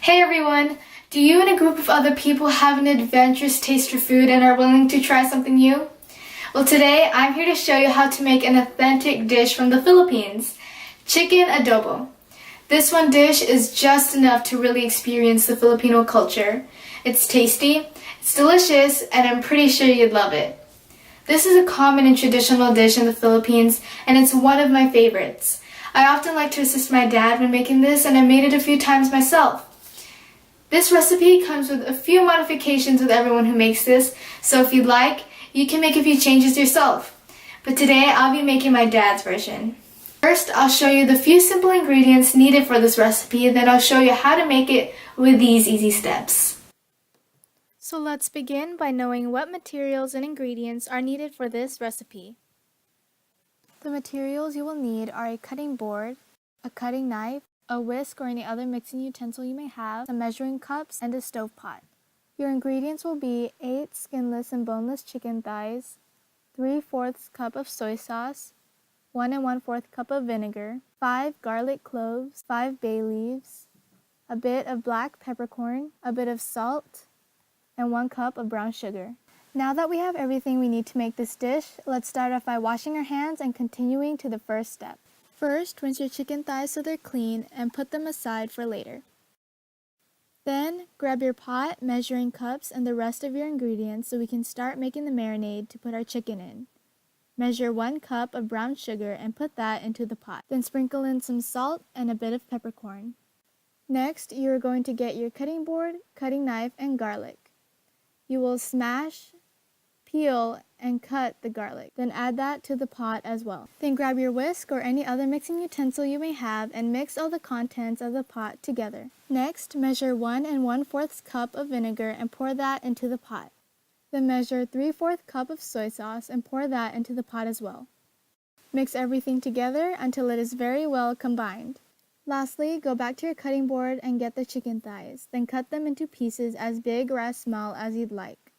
Hey everyone! Do you and a group of other people have an adventurous taste for food and are willing to try something new? Well, today I'm here to show you how to make an authentic dish from the Philippines, chicken adobo. This one dish is just enough to really experience the Filipino culture. It's tasty, it's delicious, and I'm pretty sure you'd love it. This is a common and traditional dish in the Philippines, and it's one of my favorites. I often like to assist my dad when making this, and I made it a few times myself. This recipe comes with a few modifications with everyone who makes this, so if you'd like, you can make a few changes yourself. But today, I'll be making my dad's version. First, I'll show you the few simple ingredients needed for this recipe, and then I'll show you how to make it with these easy steps. So let's begin by knowing what materials and ingredients are needed for this recipe. The materials you will need are a cutting board, a cutting knife, a whisk or any other mixing utensil you may have, some measuring cups, and a stovepat. Your ingredients will be 8 skinless and boneless chicken thighs, 3/4 cup of soy sauce, 1 1/4 cup of vinegar, 5 garlic cloves, 5 bay leaves, a bit of black peppercorn, a bit of salt, and 1 cup of brown sugar. Now that we have everything we need to make this dish, let's start off by washing our hands and continuing to the first step. First, rinse your chicken thighs so they're clean and put them aside for later. Then, grab your pot, measuring cups, and the rest of your ingredients so we can start making the marinade to put our chicken in. Measure 1 cup of brown sugar and put that into the pot. Then sprinkle in some salt and a bit of peppercorn. Next, you are going to get your cutting board, cutting knife, and garlic. You will smash, peel, and cut the garlic. Then add that to the pot as well. Then grab your whisk or any other mixing utensil you may have and mix all the contents of the pot together. Next, measure 1 1/4 cup of vinegar and pour that into the pot. Then measure 3/4 cup of soy sauce and pour that into the pot as well. Mix everything together until it is very well combined. Lastly, go back to your cutting board and get the chicken thighs. Then cut them into pieces as big or as small as you'd like.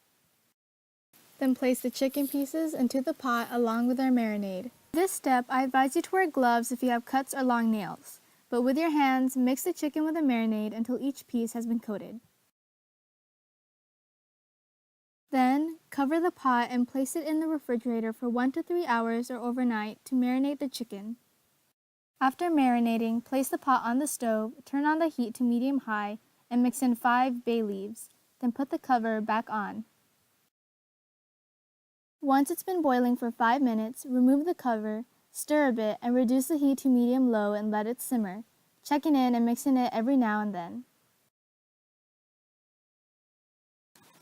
Then place the chicken pieces into the pot along with our marinade. For this step, I advise you to wear gloves if you have cuts or long nails. But with your hands, mix the chicken with the marinade until each piece has been coated. Then, cover the pot and place it in the refrigerator for 1 to 3 hours or overnight to marinate the chicken. After marinating, place the pot on the stove, turn on the heat to medium-high, and mix in 5 bay leaves. Then put the cover back on. Once it's been boiling for 5 minutes, remove the cover, stir a bit, and reduce the heat to medium-low and let it simmer, checking in and mixing it every now and then.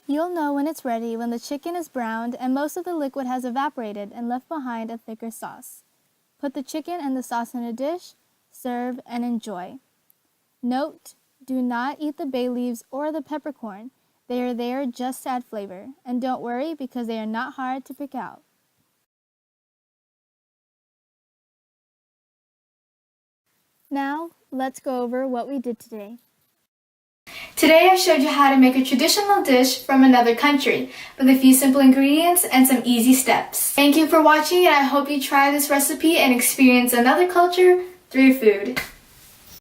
You'll know when it's ready when the chicken is browned and most of the liquid has evaporated and left behind a thicker sauce. Put the chicken and the sauce in a dish, serve, and enjoy. Note, do not eat the bay leaves or the peppercorn. They are there just to add flavor, and don't worry because they are not hard to pick out. Now, let's go over what we did today. Today I showed you how to make a traditional dish from another country with a few simple ingredients and some easy steps. Thank you for watching, and I hope you try this recipe and experience another culture through food.